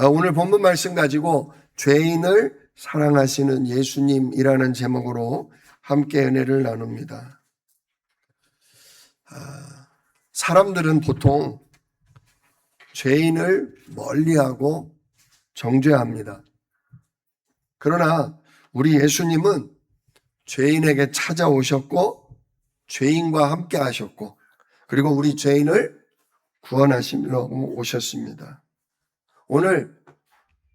오늘 본문 말씀 가지고 죄인을 사랑하시는 예수님이라는 제목으로 함께 은혜를 나눕니다. 사람들은 보통 죄인을 멀리하고 정죄합니다. 그러나 우리 예수님은 죄인에게 찾아오셨고 죄인과 함께 하셨고 그리고 우리 죄인을 구원하시려고 오셨습니다. 오늘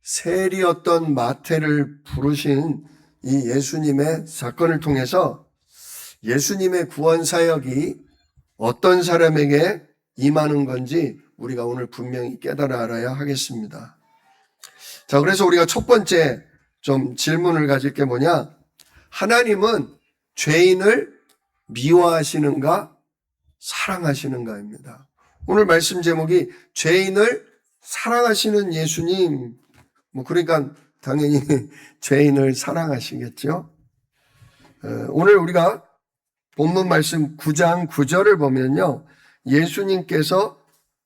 세리였던 마태를 부르신 이 예수님의 사건을 통해서 예수님의 구원 사역이 어떤 사람에게 임하는 건지 우리가 오늘 분명히 깨달아 알아야 하겠습니다. 자, 그래서 우리가 첫 번째 좀 질문을 가질 게 뭐냐? 하나님은 죄인을 미워하시는가, 사랑하시는가입니다. 오늘 말씀 제목이 죄인을 사랑하시는 예수님. 그러니까 당연히 죄인을 사랑하시겠죠. 오늘 우리가 본문 말씀 9장 9절을 보면요. 예수님께서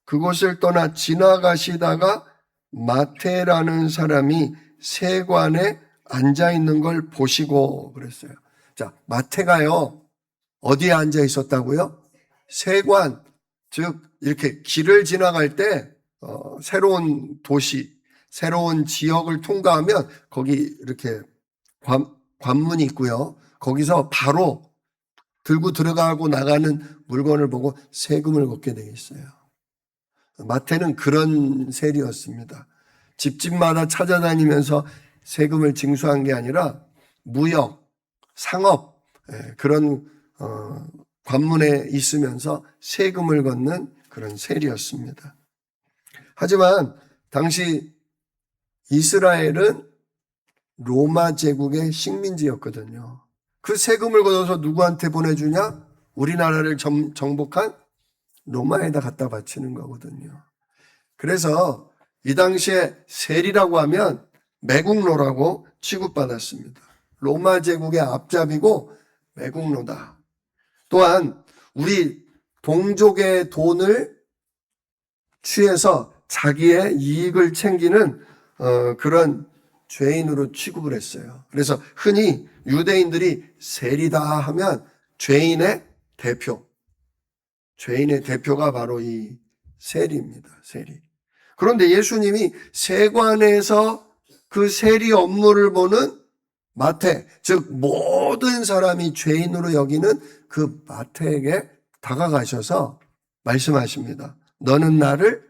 그곳을 떠나 지나가시다가 마태라는 사람이 세관에 앉아 있는 걸 보시고 그랬어요. 자, 마태가요. 어디에 앉아 있었다고요? 세관. 즉 이렇게 길을 지나갈 때 새로운 도시, 새로운 지역을 통과하면 거기 이렇게 관문이 있고요. 거기서 바로 들고 들어가고 나가는 물건을 보고 세금을 걷게 되어 있어요. 마태는 그런 세리였습니다. 집집마다 찾아다니면서 세금을 징수한 게 아니라 무역, 상업 그런 관문에 있으면서 세금을 걷는 그런 세리였습니다. 하지만 당시 이스라엘은 로마 제국의 식민지였거든요. 그 세금을 걷어서 누구한테 보내주냐? 우리나라를 정복한 로마에다 갖다 바치는 거거든요. 그래서 이 당시에 세리라고 하면 매국노라고 취급받았습니다. 로마 제국의 앞잡이고 매국노다. 또한 우리 동족의 돈을 취해서 자기의 이익을 챙기는 그런 죄인으로 취급을 했어요. 그래서 흔히 유대인들이 세리다 하면 죄인의 대표가 바로 이 세리입니다. 세리. 그런데 예수님이 세관에서 그 세리 업무를 보는 마태, 즉 모든 사람이 죄인으로 여기는 그 마태에게 다가가셔서 말씀하십니다. 너는 나를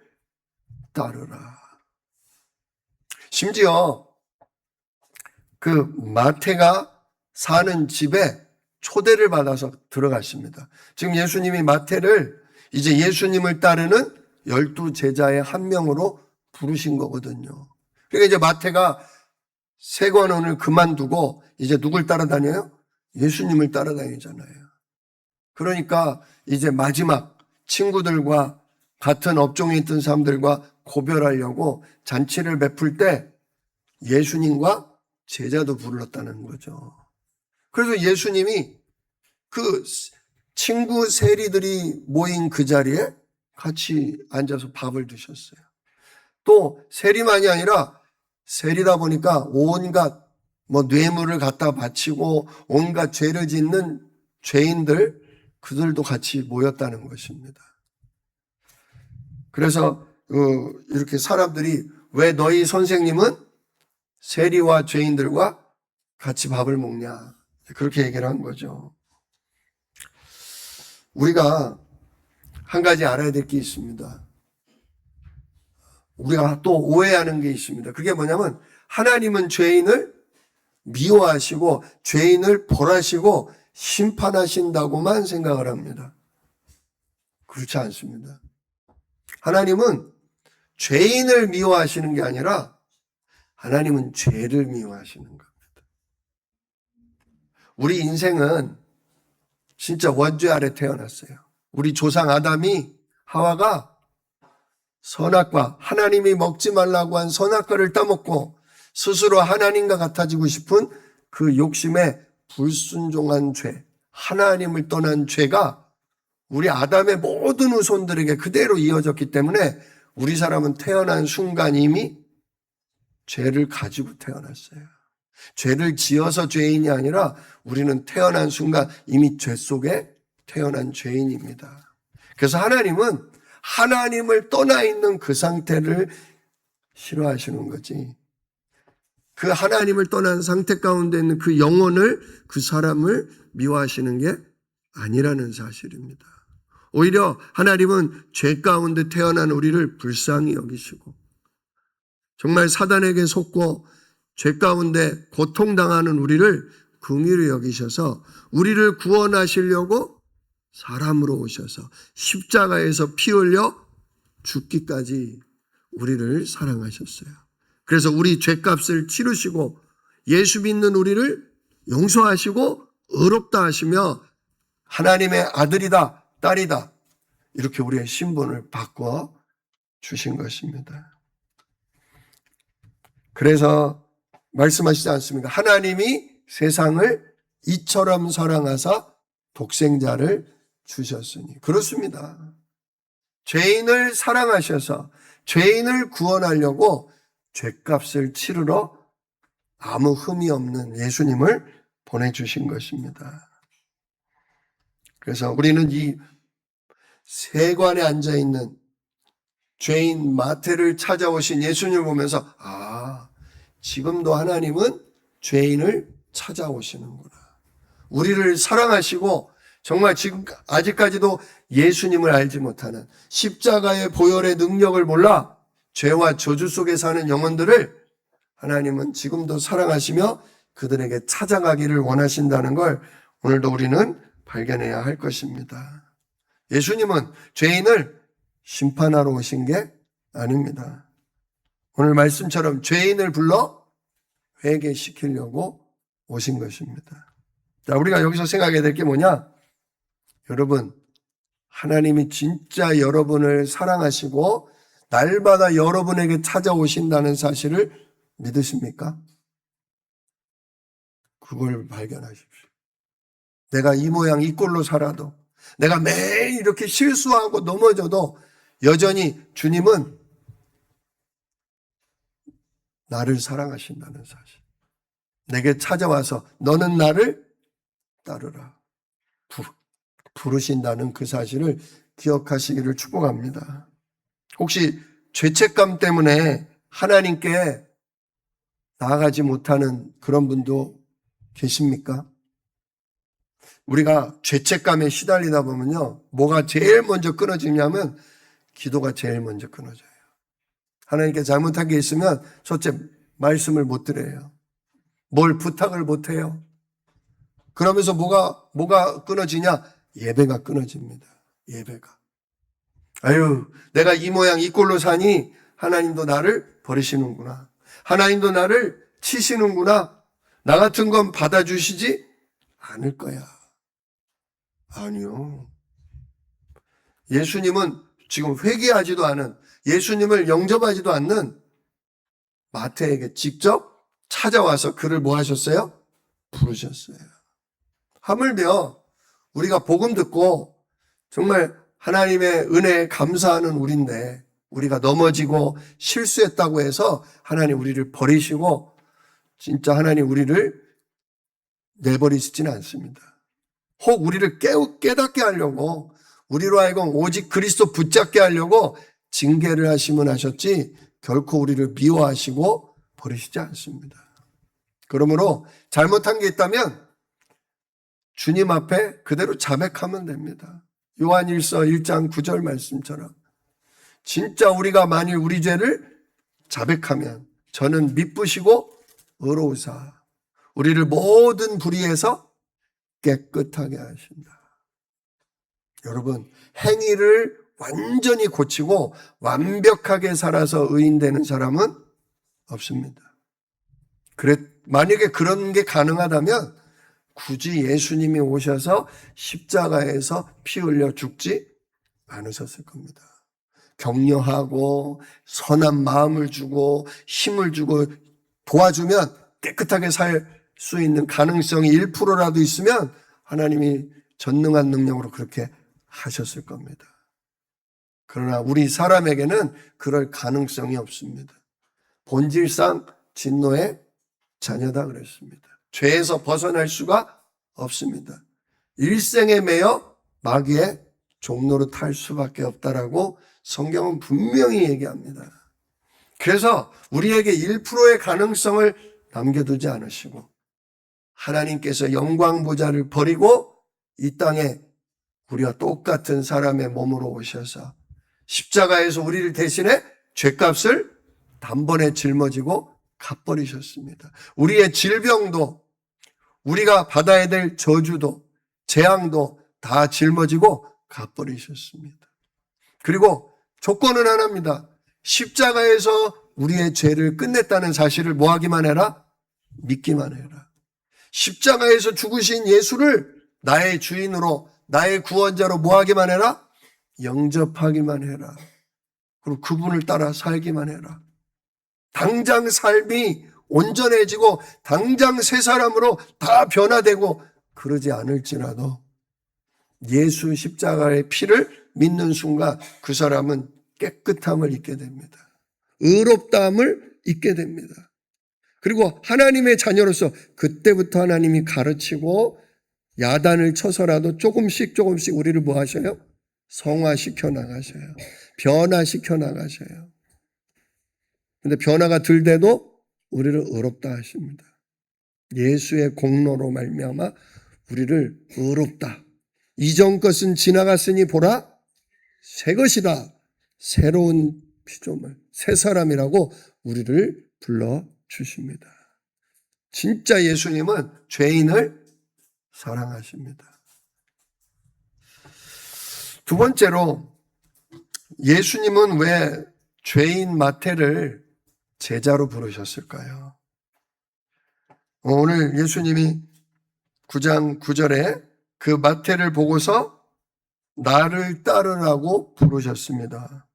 따르라. 심지어 그 마태가 사는 집에 초대를 받아서 들어가십니다. 지금 예수님이 마태를 이제 예수님을 따르는 12제자의 한 명으로 부르신 거거든요. 그러니까 이제 마태가 세관원을 그만두고 이제 누굴 따라다녀요? 예수님을 따라다니잖아요. 그러니까 이제 마지막 친구들과 같은 업종에 있던 사람들과 고별하려고 잔치를 베풀 때 예수님과 제자도 불렀다는 거죠. 그래서 예수님이 그 친구 세리들이 모인 그 자리에 같이 앉아서 밥을 드셨어요. 또 세리만이 아니라 세리다 보니까 온갖 뇌물을 갖다 바치고 온갖 죄를 짓는 죄인들 그들도 같이 모였다는 것입니다. 그래서 이렇게 사람들이 왜 너희 선생님은 세리와 죄인들과 같이 밥을 먹냐 그렇게 얘기를 한 거죠. 우리가 한 가지 알아야 될 게 있습니다. 우리가 또 오해하는 게 있습니다. 그게 뭐냐면 하나님은 죄인을 미워하시고 죄인을 벌하시고 심판하신다고만 생각을 합니다. 그렇지 않습니다. 하나님은 죄인을 미워하시는 게 아니라 하나님은 죄를 미워하시는 겁니다. 우리 인생은 진짜 원죄 아래 태어났어요. 우리 조상 아담이 하와가 선악과 하나님이 먹지 말라고 한 선악과를 따먹고 스스로 하나님과 같아지고 싶은 그 욕심에 불순종한 죄, 하나님을 떠난 죄가 우리 아담의 모든 후손들에게 그대로 이어졌기 때문에 우리 사람은 태어난 순간 이미 죄를 가지고 태어났어요. 죄를 지어서 죄인이 아니라 우리는 태어난 순간 이미 죄 속에 태어난 죄인입니다. 그래서 하나님은 하나님을 떠나 있는 그 상태를 싫어하시는 거지. 그 하나님을 떠난 상태 가운데 있는 그 영혼을, 그 사람을 미워하시는 게 아니라는 사실입니다. 오히려 하나님은 죄 가운데 태어난 우리를 불쌍히 여기시고 정말 사단에게 속고 죄 가운데 고통당하는 우리를 긍휼히 여기셔서 우리를 구원하시려고 사람으로 오셔서 십자가에서 피 흘려 죽기까지 우리를 사랑하셨어요. 그래서 우리 죄값을 치르시고 예수 믿는 우리를 용서하시고 의롭다 하시며 하나님의 아들이다, 딸이다 이렇게 우리의 신분을 바꿔 주신 것입니다. 그래서 말씀하시지 않습니까? 하나님이 세상을 이처럼 사랑하사 독생자를 주셨으니. 그렇습니다. 죄인을 사랑하셔서 죄인을 구원하려고 죄값을 치르러 아무 흠이 없는 예수님을 보내주신 것입니다. 그래서 우리는 이 세관에 앉아있는 죄인 마태를 찾아오신 예수님을 보면서 지금도 하나님은 죄인을 찾아오시는구나. 우리를 사랑하시고 정말 지금 아직까지도 예수님을 알지 못하는 십자가의 보혈의 능력을 몰라 죄와 저주 속에 사는 영혼들을 하나님은 지금도 사랑하시며 그들에게 찾아가기를 원하신다는 걸 오늘도 우리는 발견해야 할 것입니다. 예수님은 죄인을 심판하러 오신 게 아닙니다. 오늘 말씀처럼 죄인을 불러 회개시키려고 오신 것입니다. 자, 우리가 여기서 생각해야 될 게 뭐냐? 여러분, 하나님이 진짜 여러분을 사랑하시고 날마다 여러분에게 찾아오신다는 사실을 믿으십니까? 그걸 발견하십시오. 내가 이 모양 이 꼴로 살아도 내가 매일 이렇게 실수하고 넘어져도 여전히 주님은 나를 사랑하신다는 사실. 내게 찾아와서 너는 나를 따르라. 부르신다는 그 사실을 기억하시기를 축복합니다. 혹시 죄책감 때문에 하나님께 나아가지 못하는 그런 분도 계십니까? 우리가 죄책감에 시달리다 보면요. 뭐가 제일 먼저 끊어지냐면 기도가 제일 먼저 끊어져요. 하나님께 잘못한 게 있으면 첫째 말씀을 못 드려요. 뭘 부탁을 못 해요. 그러면서 뭐가 끊어지냐? 예배가 끊어집니다. 예배가. 아유, 내가 이 모양 이 꼴로 사니 하나님도 나를 버리시는구나. 하나님도 나를 치시는구나. 나 같은 건 받아주시지 않을 거야. 아니요. 예수님은 지금 회개하지도 않은, 예수님을 영접하지도 않는 마태에게 직접 찾아와서 그를 뭐 하셨어요? 부르셨어요. 하물며 우리가 복음 듣고 정말 하나님의 은혜에 감사하는 우리인데 우리가 넘어지고 실수했다고 해서 하나님 우리를 버리시고 진짜 하나님 우리를 내버리시지는 않습니다. 혹 우리를 깨닫게 하려고 우리로 하여금 오직 그리스도 붙잡게 하려고 징계를 하시면 하셨지 결코 우리를 미워하시고 버리시지 않습니다. 그러므로 잘못한 게 있다면 주님 앞에 그대로 자백하면 됩니다. 요한일서 1장 9절 말씀처럼 진짜 우리가 만일 우리 죄를 자백하면 저는 미쁘시고 의로우사 우리를 모든 불의에서 깨끗하게 하신다. 여러분, 행위를 완전히 고치고 완벽하게 살아서 의인되는 사람은 없습니다. 만약에 그런 게 가능하다면 굳이 예수님이 오셔서 십자가에서 피 흘려 죽지 않으셨을 겁니다. 격려하고 선한 마음을 주고 힘을 주고 도와주면 깨끗하게 살 수 있는 가능성이 1%라도 있으면 하나님이 전능한 능력으로 그렇게 하셨을 겁니다. 그러나 우리 사람에게는 그럴 가능성이 없습니다. 본질상 진노의 자녀다 그랬습니다. 죄에서 벗어날 수가 없습니다. 일생에 매여 마귀의 종로로 탈 수밖에 없다라고 성경은 분명히 얘기합니다. 그래서 우리에게 1%의 가능성을 남겨두지 않으시고 하나님께서 영광 보좌를 버리고 이 땅에 우리와 똑같은 사람의 몸으로 오셔서 십자가에서 우리를 대신해 죄값을 단번에 짊어지고 갚아버리셨습니다. 우리의 질병도 우리가 받아야 될 저주도 재앙도 다 짊어지고 갚아버리셨습니다. 그리고 조건은 하나입니다. 십자가에서 우리의 죄를 끝냈다는 사실을 뭐하기만 해라? 믿기만 해라. 십자가에서 죽으신 예수를 나의 주인으로 나의 구원자로 뭐하기만 해라? 영접하기만 해라. 그리고 그분을 따라 살기만 해라. 당장 삶이 온전해지고 당장 새 사람으로 다 변화되고 그러지 않을지라도 예수 십자가의 피를 믿는 순간 그 사람은 깨끗함을 잊게 됩니다. 의롭다함을 잊게 됩니다. 그리고 하나님의 자녀로서 그때부터 하나님이 가르치고 야단을 쳐서라도 조금씩 우리를 뭐 하셔요? 성화시켜 나가셔요. 변화시켜 나가셔요. 근데 변화가 들 때도 우리를 의롭다 하십니다. 예수의 공로로 말미암아 우리를 의롭다. 이전 것은 지나갔으니 보라 새 것이다. 새로운 피조물, 새 사람이라고 우리를 불러주십니다. 진짜 예수님은 죄인을 사랑하십니다. 두 번째로 예수님은 왜 죄인 마태를 제자로 부르셨을까요? 오늘 예수님이 9장 9절에 그 마태를 보고서 나를 따르라고 부르셨습니다.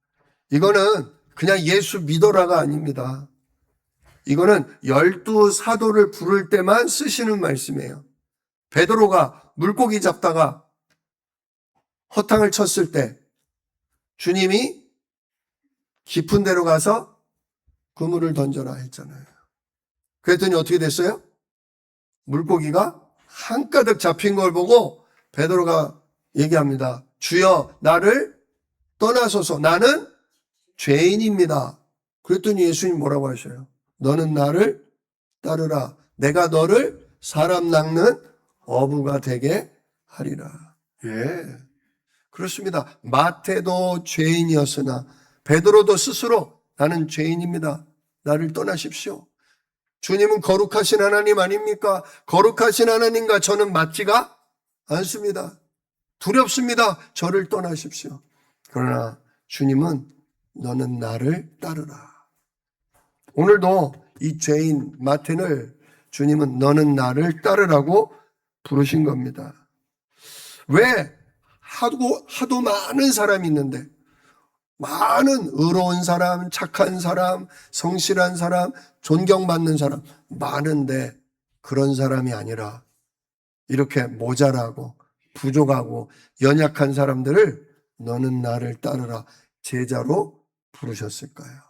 이거는 그냥 예수 믿어라가 아닙니다. 이거는 12 사도를 부를 때만 쓰시는 말씀이에요. 베드로가 물고기 잡다가 허탕을 쳤을 때 주님이 깊은 데로 가서 그물을 던져라 했잖아요. 그랬더니 어떻게 됐어요? 물고기가 한가득 잡힌 걸 보고 베드로가 얘기합니다. 주여 나를 떠나소서 나는 죄인입니다. 그랬더니 예수님 뭐라고 하셔요? 너는 나를 따르라. 내가 너를 사람 낚는 어부가 되게 하리라. 예, 그렇습니다. 마태도 죄인이었으나 베드로도 스스로 나는 죄인입니다. 나를 떠나십시오. 주님은 거룩하신 하나님 아닙니까? 거룩하신 하나님과 저는 맞지가 않습니다. 두렵습니다. 저를 떠나십시오. 그러나 주님은 너는 나를 따르라. 오늘도 이 죄인 마태를 주님은 너는 나를 따르라고 부르신 겁니다. 왜? 하도 많은 사람이 있는데 많은 의로운 사람, 착한 사람, 성실한 사람, 존경받는 사람 많은데 그런 사람이 아니라 이렇게 모자라고 부족하고 연약한 사람들을 너는 나를 따르라 제자로 부르셨을까요?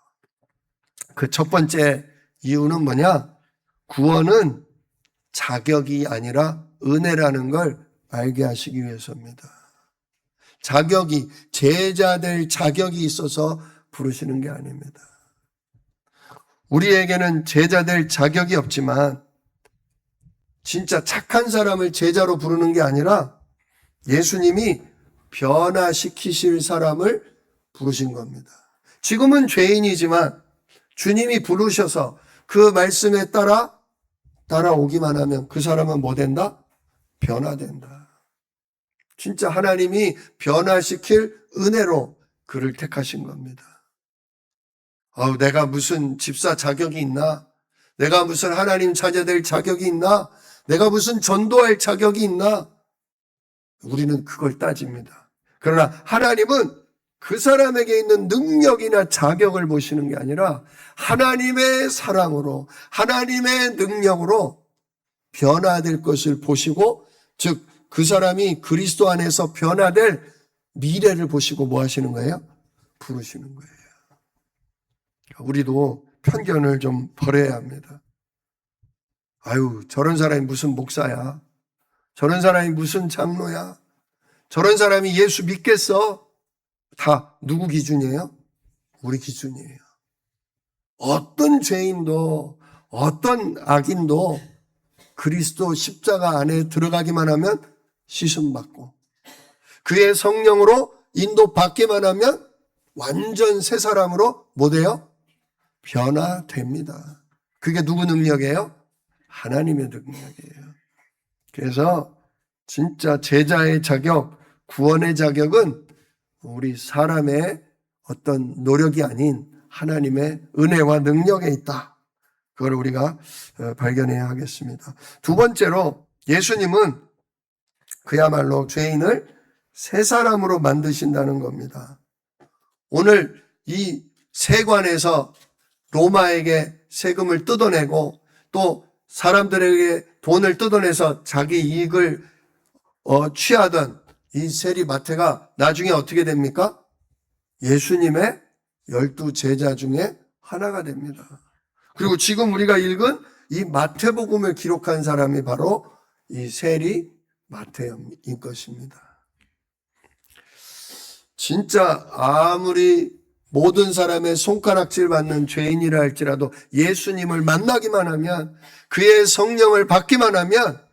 그 첫 번째 이유는 뭐냐? 구원은 자격이 아니라 은혜라는 걸 알게 하시기 위해서입니다. 자격이, 제자 될 자격이 있어서 부르시는 게 아닙니다. 우리에게는 제자 될 자격이 없지만 진짜 착한 사람을 제자로 부르는 게 아니라 예수님이 변화시키실 사람을 부르신 겁니다. 지금은 죄인이지만 주님이 부르셔서 그 말씀에 따라오기만 하면 그 사람은 뭐 된다? 변화된다. 진짜 하나님이 변화시킬 은혜로 그를 택하신 겁니다. 내가 무슨 집사 자격이 있나? 내가 무슨 하나님 자녀 될 자격이 있나? 내가 무슨 전도할 자격이 있나? 우리는 그걸 따집니다. 그러나 하나님은 그 사람에게 있는 능력이나 자격을 보시는 게 아니라 하나님의 사랑으로, 하나님의 능력으로 변화될 것을 보시고, 즉 그 사람이 그리스도 안에서 변화될 미래를 보시고 뭐 하시는 거예요? 부르시는 거예요. 우리도 편견을 좀 버려야 합니다. 아유, 저런 사람이 무슨 목사야? 저런 사람이 무슨 장로야? 저런 사람이 예수 믿겠어? 다 누구 기준이에요? 우리 기준이에요. 어떤 죄인도 어떤 악인도 그리스도 십자가 안에 들어가기만 하면 씻음받고 그의 성령으로 인도받기만 하면 완전 새 사람으로 뭐 돼요? 변화됩니다. 그게 누구 능력이에요? 하나님의 능력이에요. 그래서 진짜 제자의 자격, 구원의 자격은 우리 사람의 어떤 노력이 아닌 하나님의 은혜와 능력에 있다. 그걸 우리가 발견해야 하겠습니다. 두 번째로 예수님은 그야말로 죄인을 새 사람으로 만드신다는 겁니다. 오늘 이 세관에서 로마에게 세금을 뜯어내고 또 사람들에게 돈을 뜯어내서 자기 이익을 취하던 이 세리마태가 나중에 어떻게 됩니까? 예수님의 12 제자 중에 하나가 됩니다. 그리고 지금 우리가 읽은 이 마태복음을 기록한 사람이 바로 이 세리 마태인 것입니다. 진짜 아무리 모든 사람의 손가락질 받는 죄인이라 할지라도 예수님을 만나기만 하면 그의 성령을 받기만 하면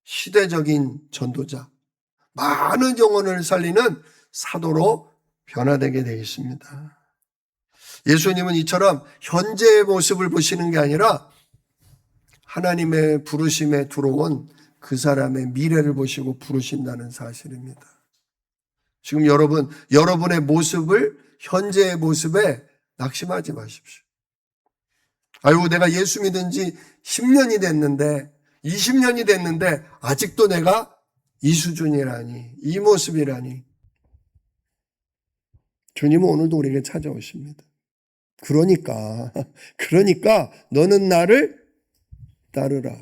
시대적인 전도자, 많은 영혼을 살리는 사도로 변화되게 되어 있습니다. 예수님은 이처럼 현재의 모습을 보시는 게 아니라 하나님의 부르심에 들어온 그 사람의 미래를 보시고 부르신다는 사실입니다. 지금 여러분의 모습을 현재의 모습에 낙심하지 마십시오. 아이고, 내가 예수 믿은 지 10년이 됐는데 20년이 됐는데 아직도 내가 이 수준이라니, 이 모습이라니. 주님은 오늘도 우리에게 찾아오십니다. 그러니까 너는 나를 따르라.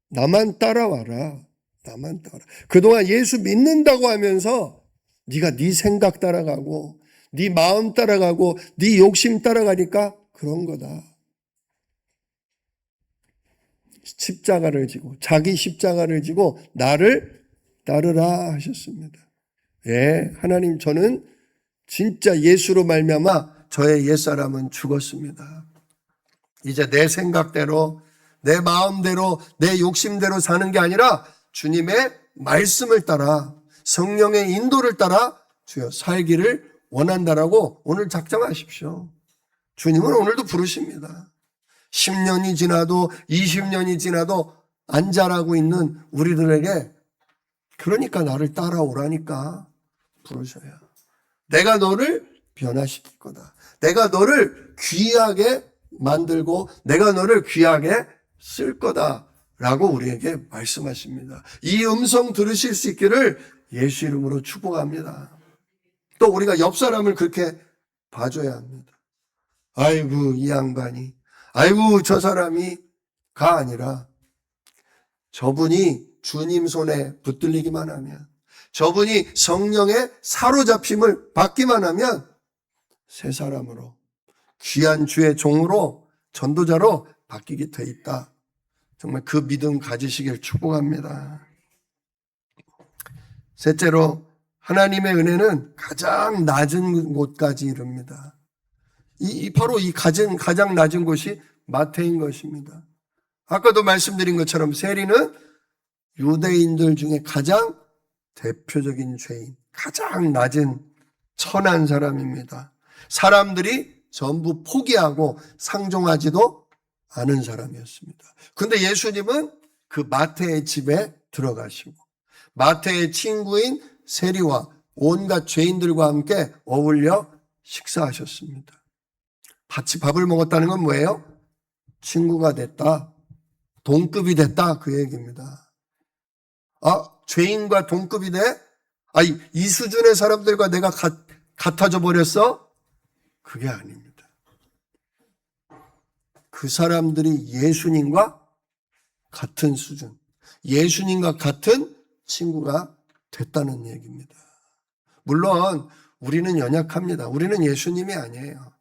나만 따라와라. 나만 따라. 그동안 예수 믿는다고 하면서 네가 네 생각 따라가고 네 마음 따라가고 네 욕심 따라가니까 그런 거다. 십자가를 지고 자기 십자가를 지고 나를 따르라 하셨습니다. 예, 하나님, 저는 진짜 예수로 말미암아 저의 옛사람은 죽었습니다. 이제 내 생각대로 내 마음대로 내 욕심대로 사는 게 아니라 주님의 말씀을 따라 성령의 인도를 따라 주여 살기를 원한다라고 오늘 작정하십시오. 주님은 오늘도 부르십니다. 10년이 지나도 20년이 지나도 안 자라고 있는 우리들에게 그러니까 나를 따라오라니까 부르셔요. 내가 너를 변화시킬 거다. 내가 너를 귀하게 만들고 내가 너를 귀하게 쓸 거다라고 우리에게 말씀하십니다. 이 음성 들으실 수 있기를 예수 이름으로 축복합니다. 또 우리가 옆 사람을 그렇게 봐줘야 합니다. 아이고, 이 양반이, 아이고, 저 사람이가 아니라 저분이 주님 손에 붙들리기만 하면, 저분이 성령의 사로잡힘을 받기만 하면 새 사람으로, 귀한 주의 종으로, 전도자로 바뀌게 돼 있다. 정말 그 믿음 가지시길 축복합니다. 셋째로, 하나님의 은혜는 가장 낮은 곳까지 이릅니다. 바로 이 가장 낮은 곳이 마태인 것입니다. 아까도 말씀드린 것처럼 세리는 유대인들 중에 가장 대표적인 죄인, 가장 낮은 천한 사람입니다. 사람들이 전부 포기하고 상종하지도 않은 사람이었습니다. 그런데 예수님은 그 마태의 집에 들어가시고 마태의 친구인 세리와 온갖 죄인들과 함께 어울려 식사하셨습니다. 같이 밥을 먹었다는 건 뭐예요? 친구가 됐다. 동급이 됐다. 그 얘기입니다. 죄인과 동급이 돼? 이 수준의 사람들과 내가 같아져 버렸어? 그게 아닙니다. 그 사람들이 예수님과 같은 수준, 예수님과 같은 친구가 됐다는 얘기입니다. 물론 우리는 연약합니다. 우리는 예수님이 아니에요.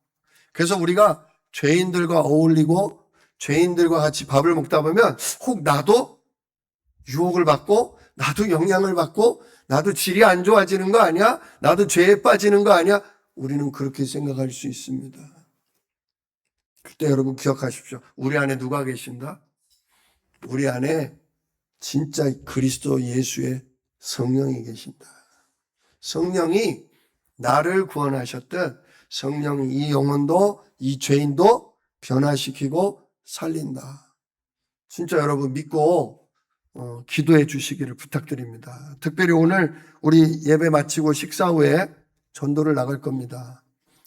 그래서 우리가 죄인들과 어울리고 죄인들과 같이 밥을 먹다 보면 혹 나도 유혹을 받고 나도 영향을 받고 나도 질이 안 좋아지는 거 아니야? 나도 죄에 빠지는 거 아니야? 우리는 그렇게 생각할 수 있습니다. 그때 여러분 기억하십시오. 우리 안에 누가 계신다? 우리 안에 진짜 그리스도 예수의 성령이 계신다. 성령이 나를 구원하셨듯 성령이 이 영혼도 이 죄인도 변화시키고 살린다. 진짜 여러분 믿고 기도해 주시기를 부탁드립니다. 특별히 오늘 우리 예배 마치고 식사 후에 전도를 나갈 겁니다.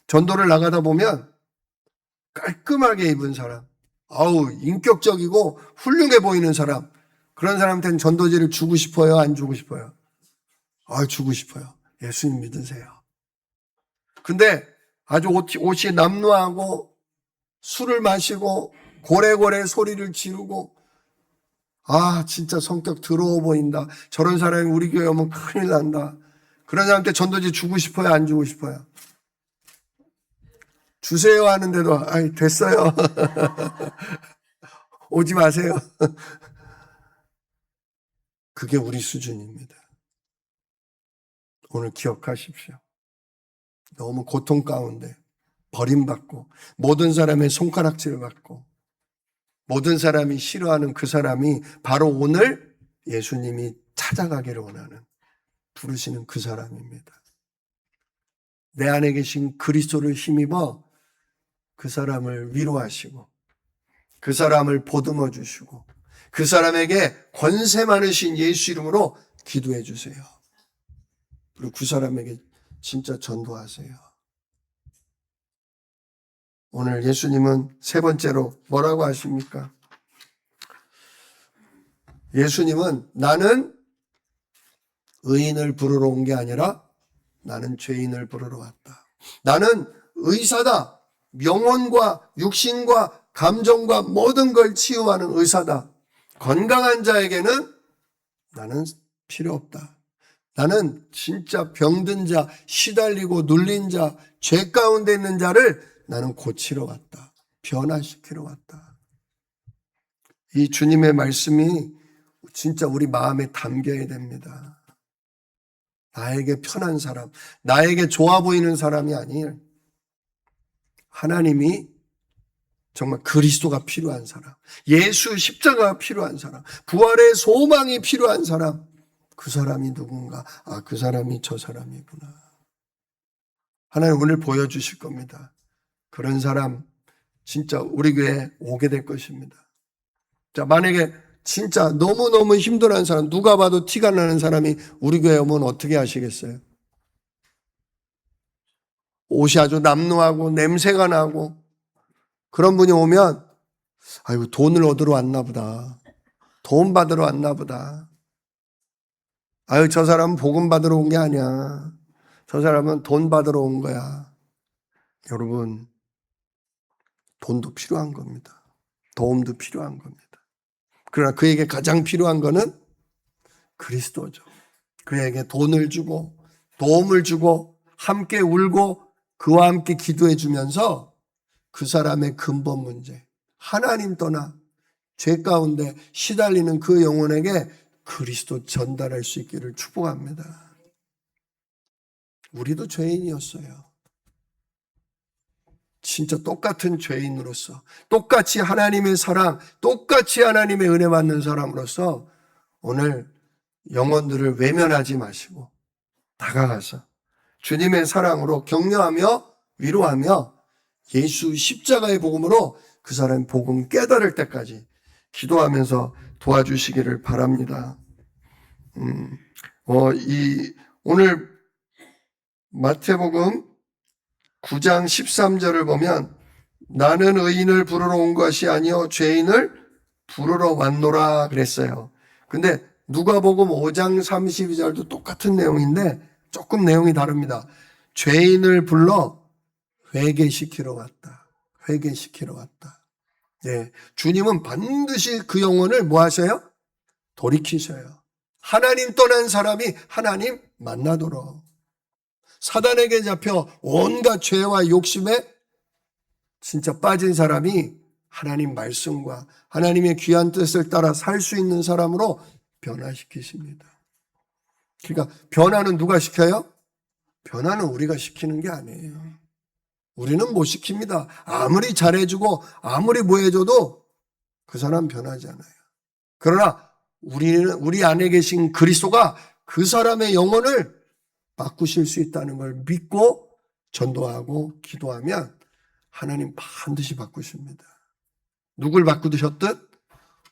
전도를 나가다 보면 깔끔하게 입은 사람, 인격적이고 훌륭해 보이는 사람, 그런 사람한테는 전도지를 주고 싶어요? 안 주고 싶어요? 주고 싶어요. 예수님 믿으세요. 근데 아주 옷이 남루하고 술을 마시고 고래고래 소리를 지르고 진짜 성격 더러워 보인다. 저런 사람이 우리 교회 오면 큰일 난다. 그런 사람한테 전도지 주고 싶어요? 안 주고 싶어요? 주세요 하는데도 됐어요. 오지 마세요. 그게 우리 수준입니다. 오늘 기억하십시오. 너무 고통 가운데 버림받고 모든 사람의 손가락질을 받고 모든 사람이 싫어하는 그 사람이 바로 오늘 예수님이 찾아가기를 원하는 부르시는 그 사람입니다. 내 안에 계신 그리스도를 힘입어 그 사람을 위로하시고 그 사람을 보듬어 주시고 그 사람에게 권세 많으신 예수 이름으로 기도해 주세요. 그리고 그 사람에게 진짜 전도하세요. 오늘 예수님은 세 번째로 뭐라고 하십니까? 예수님은 나는 의인을 부르러 온 게 아니라 나는 죄인을 부르러 왔다. 나는 의사다. 영혼과 육신과 감정과 모든 걸 치유하는 의사다. 건강한 자에게는 나는 필요 없다. 나는 진짜 병든 자, 시달리고 눌린 자, 죄 가운데 있는 자를 나는 고치러 왔다. 변화시키러 왔다. 이 주님의 말씀이 진짜 우리 마음에 담겨야 됩니다. 나에게 편한 사람, 나에게 좋아 보이는 사람이 아니에요. 하나님이 정말 그리스도가 필요한 사람, 예수 십자가가 필요한 사람, 부활의 소망이 필요한 사람, 그 사람이 누군가? 그 사람이 저 사람이구나. 하나님 오늘 보여주실 겁니다. 그런 사람 진짜 우리 교회에 오게 될 것입니다. 자, 만약에 진짜 너무너무 힘들어하는 사람, 누가 봐도 티가 나는 사람이 우리 교회에 오면 어떻게 하시겠어요? 옷이 아주 남루하고 냄새가 나고 그런 분이 오면 돈을 얻으러 왔나 보다. 돈 받으러 왔나 보다. 저 사람은 복음 받으러 온 게 아니야. 저 사람은 돈 받으러 온 거야. 여러분, 돈도 필요한 겁니다. 도움도 필요한 겁니다. 그러나 그에게 가장 필요한 거는 그리스도죠. 그에게 돈을 주고 도움을 주고 함께 울고 그와 함께 기도해 주면서 그 사람의 근본 문제, 하나님 떠나 죄 가운데 시달리는 그 영혼에게 그리스도 전달할 수 있기를 축복합니다. 우리도 죄인이었어요. 진짜 똑같은 죄인으로서, 똑같이 하나님의 사랑, 똑같이 하나님의 은혜 받는 사람으로서 오늘 영혼들을 외면하지 마시고 다가가서 주님의 사랑으로 격려하며 위로하며 예수 십자가의 복음으로 그 사람의 복음 깨달을 때까지 기도하면서 도와주시기를 바랍니다. 오늘 마태복음 9장 13절을 보면 나는 의인을 부르러 온 것이 아니요 죄인을 부르러 왔노라 그랬어요. 근데 누가복음 5장 32절도 똑같은 내용인데 조금 내용이 다릅니다. 죄인을 불러 회개시키러 왔다. 회개시키러 왔다. 네, 주님은 반드시 그 영혼을 뭐 하셔요? 돌이키셔요. 하나님 떠난 사람이 하나님 만나도록. 사단에게 잡혀 온갖 죄와 욕심에 진짜 빠진 사람이 하나님 말씀과 하나님의 귀한 뜻을 따라 살 수 있는 사람으로 변화시키십니다. 그러니까 변화는 누가 시켜요? 변화는 우리가 시키는 게 아니에요. 우리는 못 시킵니다. 아무리 잘해주고 아무리 뭐 해줘도 그 사람 변하지 않아요. 그러나 우리 안에 계신 그리스도가 그 사람의 영혼을 바꾸실 수 있다는 걸 믿고 전도하고 기도하면 하나님 반드시 바꾸십니다. 누굴 바꾸셨듯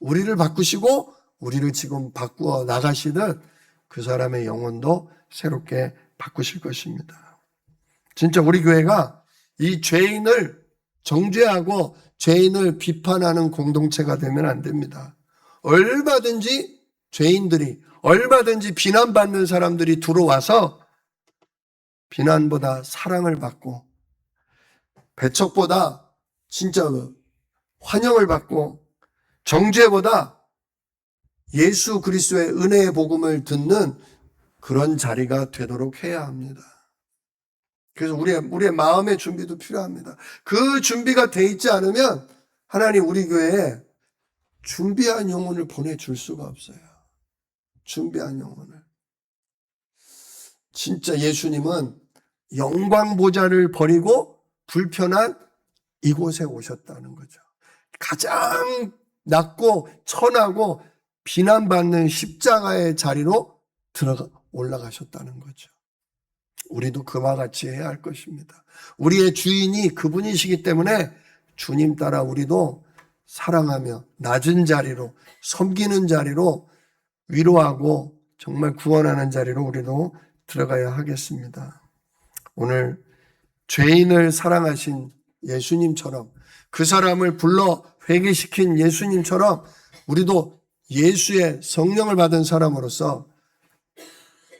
우리를 바꾸시고 우리를 지금 바꾸어 나가시듯 그 사람의 영혼도 새롭게 바꾸실 것입니다. 진짜 우리 교회가 이 죄인을 정죄하고 죄인을 비판하는 공동체가 되면 안 됩니다. 얼마든지 죄인들이, 얼마든지 비난받는 사람들이 들어와서 비난보다 사랑을 받고 배척보다 진짜 환영을 받고 정죄보다 예수 그리스도의 은혜의 복음을 듣는 그런 자리가 되도록 해야 합니다. 그래서 우리의 마음의 준비도 필요합니다. 그 준비가 돼 있지 않으면 하나님 우리 교회에 준비한 영혼을 보내줄 수가 없어요. 준비한 영혼을. 진짜 예수님은 영광 보좌를 버리고 불편한 이곳에 오셨다는 거죠. 가장 낮고 천하고 비난받는 십자가의 자리로 올라가셨다는 거죠. 우리도 그와 같이 해야 할 것입니다. 우리의 주인이 그분이시기 때문에 주님 따라 우리도 사랑하며 낮은 자리로, 섬기는 자리로, 위로하고 정말 구원하는 자리로 우리도 들어가야 하겠습니다. 오늘 죄인을 사랑하신 예수님처럼, 그 사람을 불러 회개시킨 예수님처럼 우리도 예수의 성령을 받은 사람으로서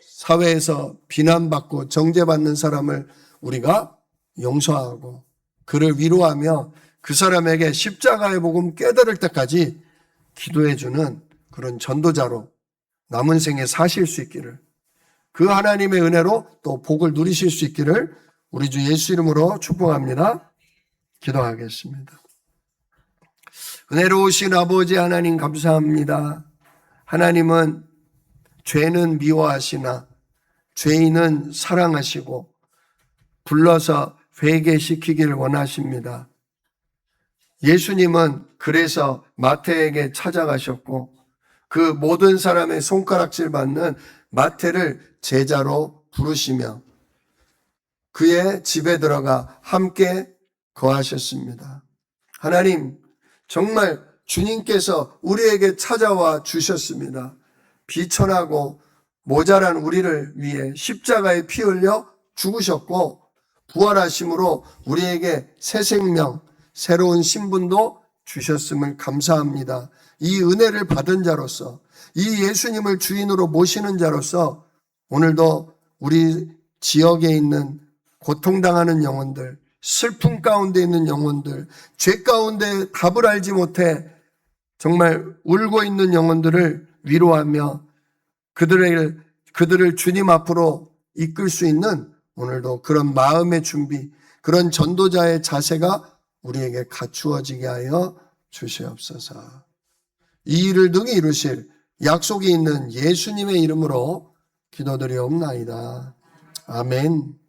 사회에서 비난받고 정죄받는 사람을 우리가 용서하고 그를 위로하며 그 사람에게 십자가의 복음 깨달을 때까지 기도해주는 그런 전도자로 남은 생에 사실 수 있기를, 그 하나님의 은혜로 또 복을 누리실 수 있기를 우리 주 예수 이름으로 축복합니다. 기도하겠습니다. 은혜로우신 아버지 하나님 감사합니다. 하나님은 죄는 미워하시나 죄인은 사랑하시고 불러서 회개시키기를 원하십니다. 예수님은 그래서 마태에게 찾아가셨고 그 모든 사람의 손가락질 받는 마태를 제자로 부르시며 그의 집에 들어가 함께 거하셨습니다. 하나님, 정말 주님께서 우리에게 찾아와 주셨습니다. 비천하고 모자란 우리를 위해 십자가에 피 흘려 죽으셨고 부활하심으로 우리에게 새 생명, 새로운 신분도 주셨음을 감사합니다. 이 은혜를 받은 자로서, 이 예수님을 주인으로 모시는 자로서 오늘도 우리 지역에 있는 고통당하는 영혼들, 슬픔 가운데 있는 영혼들, 죄 가운데 답을 알지 못해 정말 울고 있는 영혼들을 위로하며 그들을 주님 앞으로 이끌 수 있는 오늘도 그런 마음의 준비, 그런 전도자의 자세가 우리에게 갖추어지게 하여 주시옵소서. 이 일을 능히 이루실 약속이 있는 예수님의 이름으로 기도드리옵나이다. 아멘.